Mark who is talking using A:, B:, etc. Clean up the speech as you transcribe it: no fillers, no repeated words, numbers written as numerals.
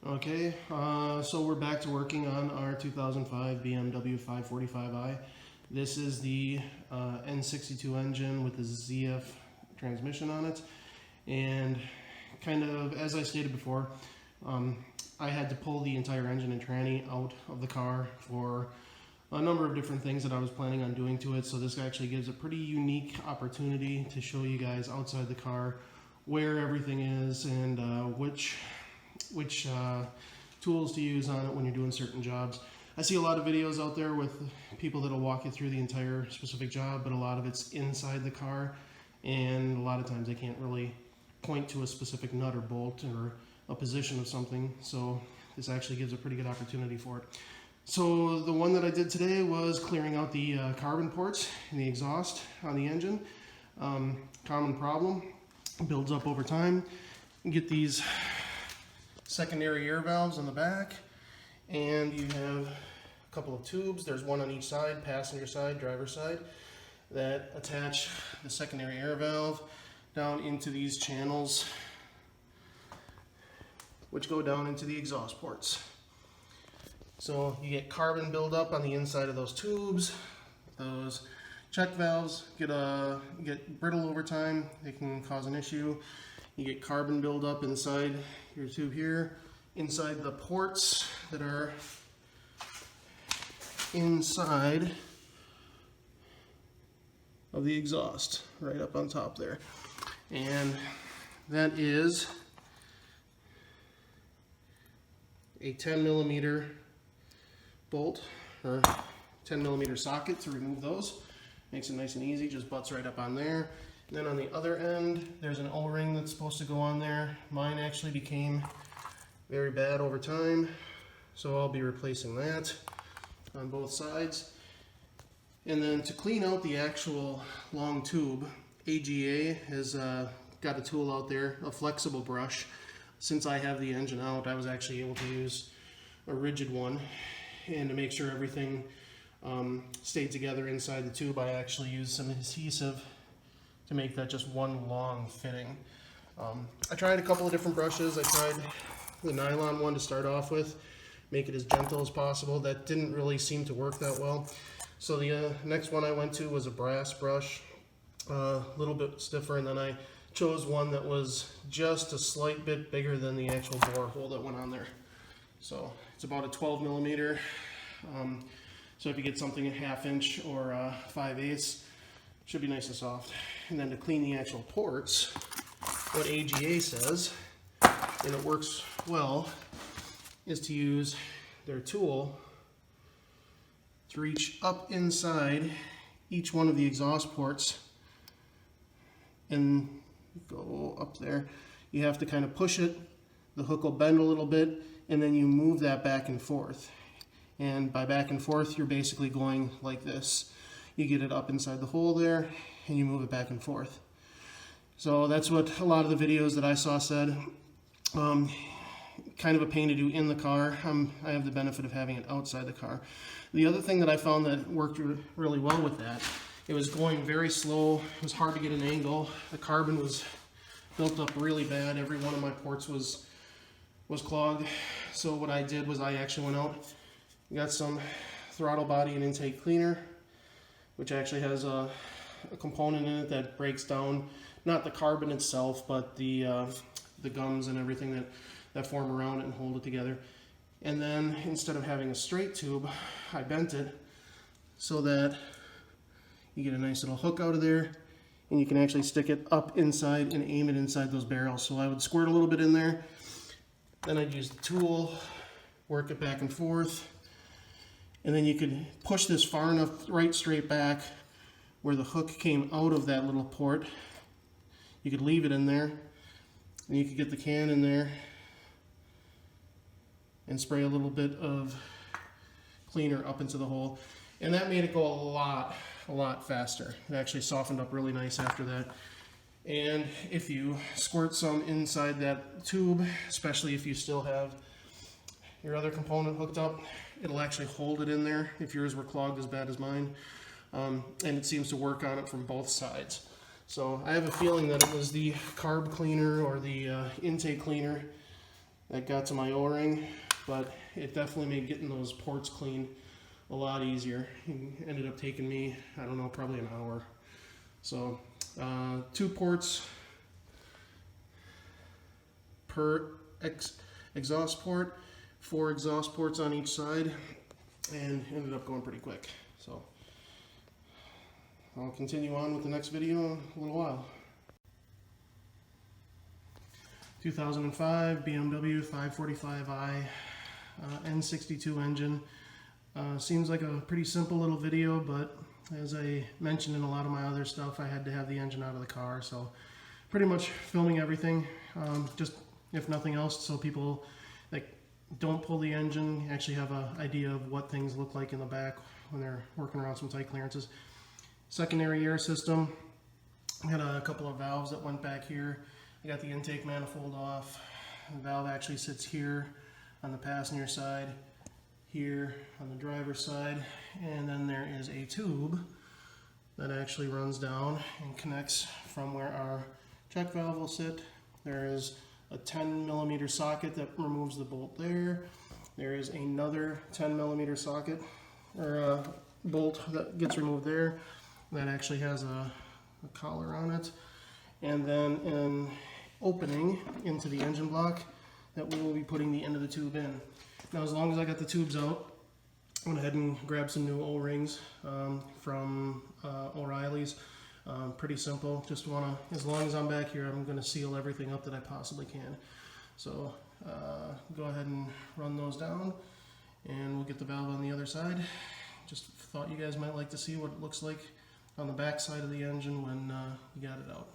A: Okay, so we're back to working on our 2005 BMW 545i. This is the N62 engine with the ZF transmission on it, and kind of as I stated before, I had to pull the entire engine and tranny out of the car for a number of different things that I was planning on doing to it. So this actually gives a pretty unique opportunity to show you guys outside the car where everything is and which tools to use on it when you're doing certain jobs. I see a lot of videos out there with people that'll walk you through the entire specific job, but a lot of it's inside the car, and a lot of times they can't really point to a specific nut or bolt or a position of something. So this actually gives a pretty good opportunity for it. So the one that I did today was clearing out the carbon ports in the exhaust on the engine. Common problem, builds up over time. You get these secondary air valves on the back, and you have a couple of tubes. There's one on each side, passenger side, driver side, that attach the secondary air valve down into these channels, which go down into the exhaust ports. So you get carbon buildup on the inside of those tubes. Those check valves get brittle over time. They can cause an issue. You get carbon buildup inside your tube here, inside the ports that are inside of the exhaust, right up on top there. And that is a 10 millimeter bolt or 10 millimeter socket to remove those. Makes it nice and easy, just butts right up on there. And then on the other end, there's an O-ring that's supposed to go on there. Mine actually became very bad over time, so I'll be replacing that on both sides. And then to clean out the actual long tube, AGA has got a tool out there, a flexible brush. Since I have the engine out, I was actually able to use a rigid one, and to make sure everything stayed together inside the tube, I actually used some adhesive to make that just one long fitting. I tried a couple of different brushes. I tried the nylon one to start off with, make it as gentle as possible. That didn't really seem to work that well. So the next one I went to was a brass brush, a little bit stiffer, and then I chose one that was just a slight bit bigger than the actual bore hole that went on there. So it's about a 12 millimeter. So if you get something a 1/2 inch or 5/8, should be nice and soft. And then to clean the actual ports, what AGA says, and it works well, is to use their tool to reach up inside each one of the exhaust ports and go up there. You have to kind of push it, the hook will bend a little bit, and then you move that back and forth. And by back and forth, you're basically going like this. You get it up inside the hole there, and you move it back and forth. So that's what a lot of the videos that I saw said. Kind of a pain to do in the car. I have the benefit of having it outside the car. The other thing that I found that worked really well with that, it was going very slow. It was hard to get an angle. The carbon was built up really bad. Every one of my ports was clogged. So what I did was I actually went out, got some throttle body and intake cleaner, which actually has a component in it that breaks down not the carbon itself, but the gums and everything that form around it and hold it together. And then instead of having a straight tube, I bent it so that you get a nice little hook out of there, and you can actually stick it up inside and aim it inside those barrels. So I would squirt a little bit in there, then I'd use the tool, work it back and forth, and then you could push this far enough right straight back where the hook came out of that little port. You could leave it in there, and you could get the can in there and spray a little bit of cleaner up into the hole. And that made it go a lot faster. It actually softened up really nice after that. And if you squirt some inside that tube, especially if you still have your other component hooked up, it'll actually hold it in there if yours were clogged as bad as mine. And it seems to work on it from both sides. So I have a feeling that it was the carb cleaner or the intake cleaner that got to my O-ring, but it definitely made getting those ports clean a lot easier. It ended up taking me, I don't know, probably an hour. So 2 ports per exhaust port, 4 exhaust ports on each side, and ended up going pretty quick. So I'll continue on with the next video in a little while. 2005 BMW 545i N62 engine. Seems like a pretty simple little video, but as I mentioned in a lot of my other stuff, I had to have the engine out of the car, so pretty much filming everything, just if nothing else, so people that don't pull the engine actually have an idea of what things look like in the back when they're working around some tight clearances. Secondary air system, I had a couple of valves that went back here. I got the intake manifold off. The valve actually sits here on the passenger side, here on the driver's side, and then there is a tube that actually runs down and connects from where our check valve will sit. There is a 10mm socket that removes the bolt there. There is another 10mm socket or bolt that gets removed there that actually has a collar on it, and then an opening into the engine block that we will be putting the end of the tube in. Now, as long as I got the tubes out, I went ahead and grabbed some new O-rings from O'Reilly's. Pretty simple. Just want to, as long as I'm back here, I'm going to seal everything up that I possibly can. So go ahead and run those down, and we'll get the valve on the other side. Just thought you guys might like to see what it looks like on the back side of the engine when you got it out.